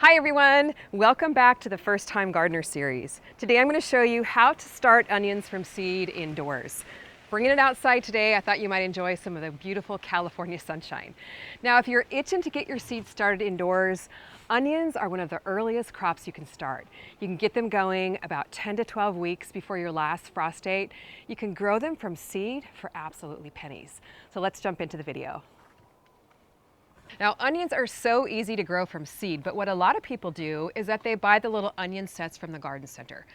Hi everyone, welcome back to the First Time Gardener series. Today I'm going to show you how to start onions from seed indoors. Bringing it outside today, I thought you might enjoy some of the beautiful California sunshine. Now if you're itching to get your seeds started indoors, onions are one of the earliest crops you can start. You can get them going about 10 to 12 weeks before your last frost date. You can grow them from seed for absolutely pennies. So let's jump into the video. Now, onions are so easy to grow from seed, but what a lot of people do is that they buy the little onion sets from the garden center.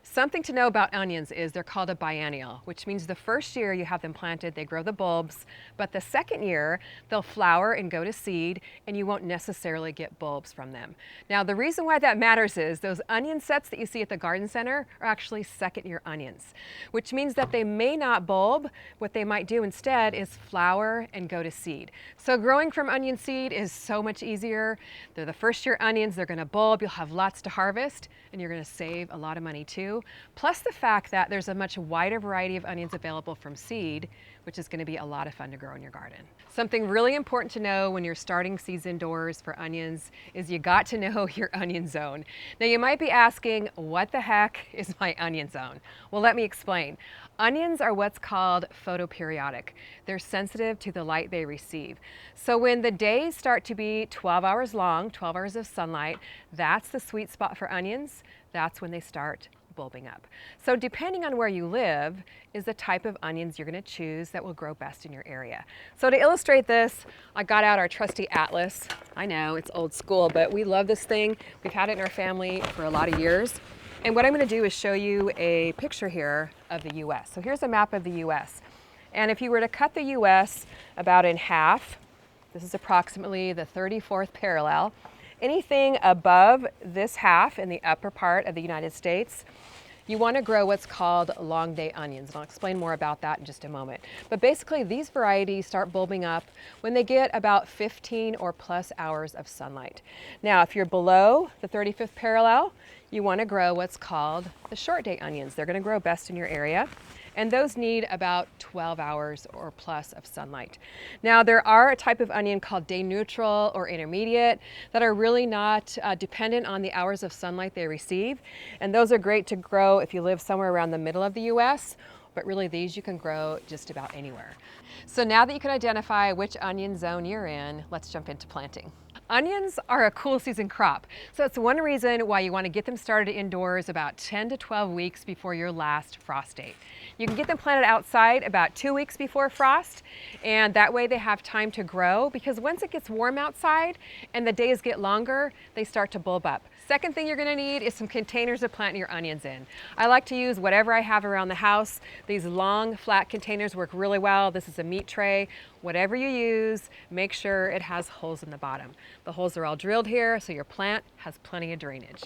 Something to know about onions is they're called a biennial, which means the first year you have them planted, they grow the bulbs, but the second year they'll flower and go to seed, and you won't necessarily get bulbs from them. Now, the reason why that matters is those onion sets that you see at the garden center are actually second-year onions, which means that they may not bulb. What they might do instead is flower and go to seed. So growing from onion seed is so much easier. They're the first-year onions, they're gonna bulb, you'll have lots to harvest, and you're gonna save a lot of money too. Plus the fact that there's a much wider variety of onions available from seed, which is going to be a lot of fun to grow in your garden. Something really important to know when you're starting seeds indoors for onions is you got to know your onion zone. Now you might be asking, what the heck is my onion zone? Well, let me explain. Onions are what's called photoperiodic. They're sensitive to the light they receive. So when the days start to be 12 hours long, 12 hours of sunlight, that's the sweet spot for onions. That's when they start bulbing up. So depending on where you live is the type of onions you're going to choose that will grow best in your area. So to illustrate this, I got out our trusty atlas. I know it's old school, but we love this thing. We've had it in our family for a lot of years. And what I'm going to do is show you a picture here of the US. So here's a map of the US. And if you were to cut the US about in half, this is approximately the 34th parallel. Anything above this half in the upper part of the United States, you want to grow what's called long day onions. And I'll explain more about that in just a moment. But basically these varieties start bulbing up when they get about 15 or plus hours of sunlight. Now, if you're below the 35th parallel, you want to grow what's called the short day onions. They're going to grow best in your area. And those need about 12 hours or plus of sunlight. Now, there are a type of onion called day neutral or intermediate that are really not dependent on the hours of sunlight they receive. And those are great to grow if you live somewhere around the middle of the US, but really these you can grow just about anywhere. So now that you can identify which onion zone you're in, let's jump into planting. Onions are a cool season crop, so it's one reason why you want to get them started indoors about 10 to 12 weeks before your last frost date. You can get them planted outside about 2 weeks before frost, and that way they have time to grow, because once it gets warm outside and the days get longer, they start to bulb up. Second thing you're going to need is some containers to plant your onions in. I like to use whatever I have around the house. These long flat containers work really well. This is a meat tray. Whatever you use, make sure it has holes in the bottom. The holes are all drilled here, so your plant has plenty of drainage.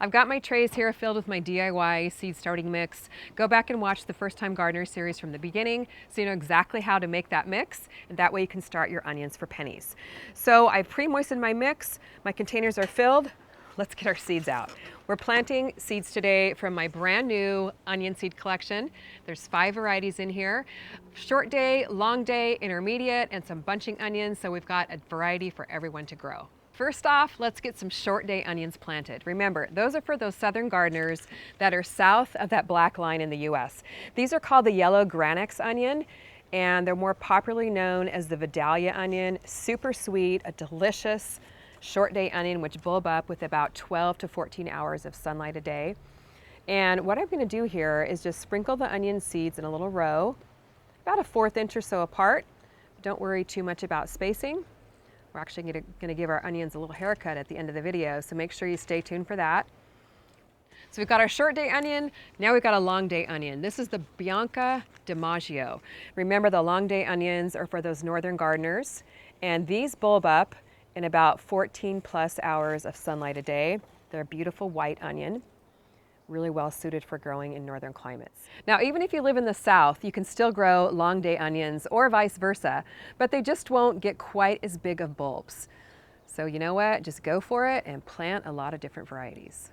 I've got my trays here filled with my DIY seed starting mix. Go back and watch the First Time Gardener series from the beginning so you know exactly how to make that mix, and that way you can start your onions for pennies. So I've pre-moistened my mix. My containers are filled. Let's get our seeds out. We're planting seeds today from my brand new onion seed collection. There's 5 varieties in here. Short day, long day, intermediate, and some bunching onions, so we've got a variety for everyone to grow. First off, let's get some short day onions planted. Remember, those are for those southern gardeners that are south of that black line in the US. These are called the yellow Granax onion, and they're more popularly known as the Vidalia onion. Super sweet, a delicious short day onion which bulb up with about 12 to 14 hours of sunlight a day. And what I'm going to do here is just sprinkle the onion seeds in a little row, about a 1/4 inch or so apart. Don't worry too much about spacing. We're actually going to give our onions a little haircut at the end of the video, so make sure you stay tuned for that. So we've got our short day onion, now we've got a long day onion. This is the Bianca DiMaggio. Remember, the long day onions are for those northern gardeners, and these bulb up in about 14 plus hours of sunlight a day. They're a beautiful white onion, really well suited for growing in northern climates. Now, even if you live in the south, you can still grow long day onions or vice versa, but they just won't get quite as big of bulbs. So you know what, just go for it and plant a lot of different varieties.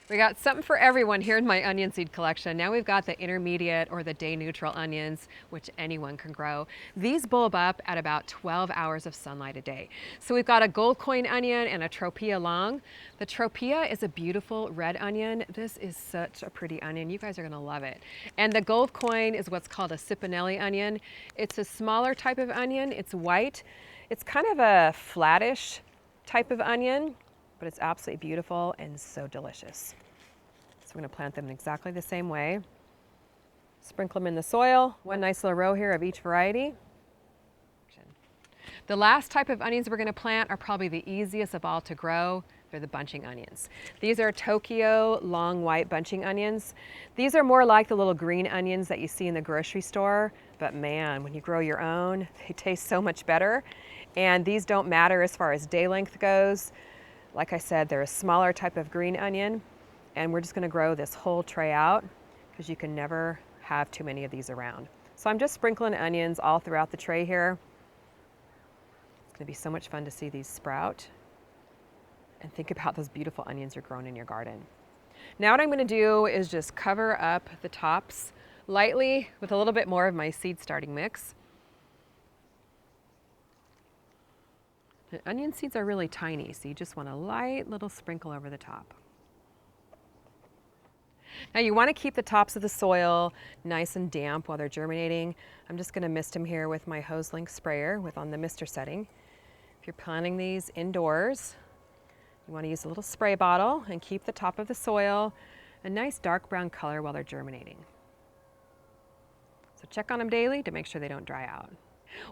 We got something for everyone here in my onion seed collection. Now we've got the intermediate or the day neutral onions, which anyone can grow. These bulb up at about 12 hours of sunlight a day. So we've got a gold coin onion and a tropea long. The tropea is a beautiful red onion. This is such a pretty onion. You guys are gonna love it. And the gold coin is what's called a cipanelli onion. It's a smaller type of onion. It's white. It's kind of a flattish type of onion, but it's absolutely beautiful and so delicious. So I'm going to plant them in exactly the same way. Sprinkle them in the soil, one nice little row here of each variety. The last type of onions we're going to plant are probably the easiest of all to grow. They're the bunching onions. These are Tokyo long white bunching onions. These are more like the little green onions that you see in the grocery store, but man, when you grow your own, they taste so much better. And these don't matter as far as day length goes. Like I said, they're a smaller type of green onion, and we're just going to grow this whole tray out because you can never have too many of these around. So I'm just sprinkling onions all throughout the tray here. It's going to be so much fun to see these sprout and think about those beautiful onions you're growing in your garden. Now what I'm going to do is just cover up the tops lightly with a little bit more of my seed starting mix. The onion seeds are really tiny, so you just want a light little sprinkle over the top. Now you want to keep the tops of the soil nice and damp while they're germinating. I'm just going to mist them here with my hose link sprayer on the mister setting. If you're planting these indoors, you want to use a little spray bottle and keep the top of the soil a nice dark brown color while they're germinating. So check on them daily to make sure they don't dry out.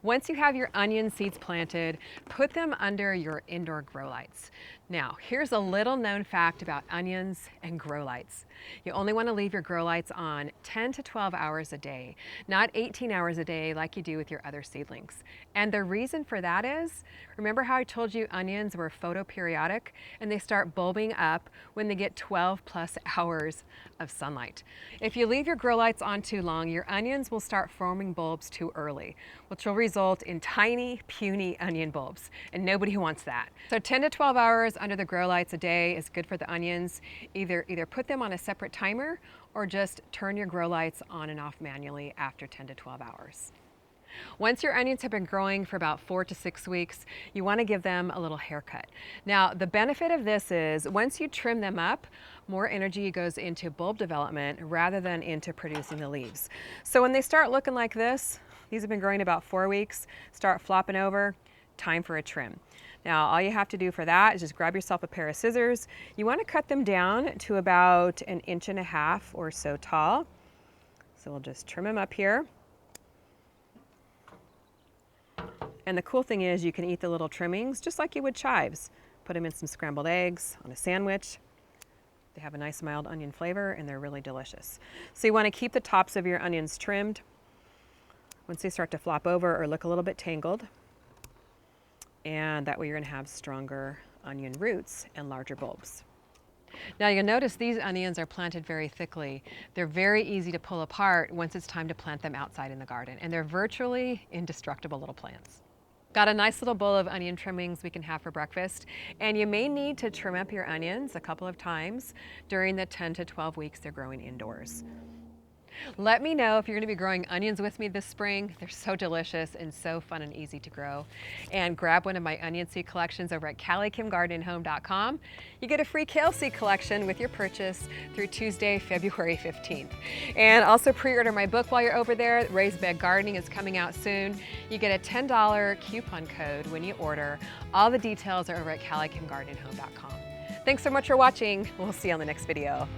Once you have your onion seeds planted, put them under your indoor grow lights. Now, here's a little known fact about onions and grow lights. You only want to leave your grow lights on 10 to 12 hours a day, not 18 hours a day like you do with your other seedlings. And the reason for that is, remember how I told you onions were photoperiodic and they start bulbing up when they get 12 plus hours of sunlight. If you leave your grow lights on too long, your onions will start forming bulbs too early, which will result in tiny, puny onion bulbs, and nobody wants that. So 10 to 12 hours under the grow lights a day is good for the onions. Either put them on a separate timer or just turn your grow lights on and off manually after 10 to 12 hours. Once your onions have been growing for about 4 to 6 weeks, you want to give them a little haircut. Now, the benefit of this is once you trim them up, more energy goes into bulb development rather than into producing the leaves. So when they start looking like this, these have been growing about 4 weeks, start flopping over, time for a trim. Now, all you have to do for that is just grab yourself a pair of scissors. You want to cut them down to about 1.5 inches or so tall. So we'll just trim them up here. And the cool thing is you can eat the little trimmings just like you would chives. Put them in some scrambled eggs, on a sandwich. They have a nice mild onion flavor and they're really delicious. So you want to keep the tops of your onions trimmed once they start to flop over or look a little bit tangled. And that way you're going to have stronger onion roots and larger bulbs. Now you'll notice these onions are planted very thickly. They're very easy to pull apart once it's time to plant them outside in the garden, and they're virtually indestructible little plants. Got a nice little bowl of onion trimmings we can have for breakfast, and you may need to trim up your onions a couple of times during the 10 to 12 weeks they're growing indoors. Let me know if you're going to be growing onions with me this spring. They're so delicious and so fun and easy to grow. And grab one of my onion seed collections over at CallieKimGardenandHome.com. You get a free kale seed collection with your purchase through Tuesday, February 15th. And also pre-order my book while you're over there. Raised Bed Gardening is coming out soon. You get a $10 coupon code when you order. All the details are over at CallieKimGardenandHome.com. Thanks so much for watching. We'll see you on the next video.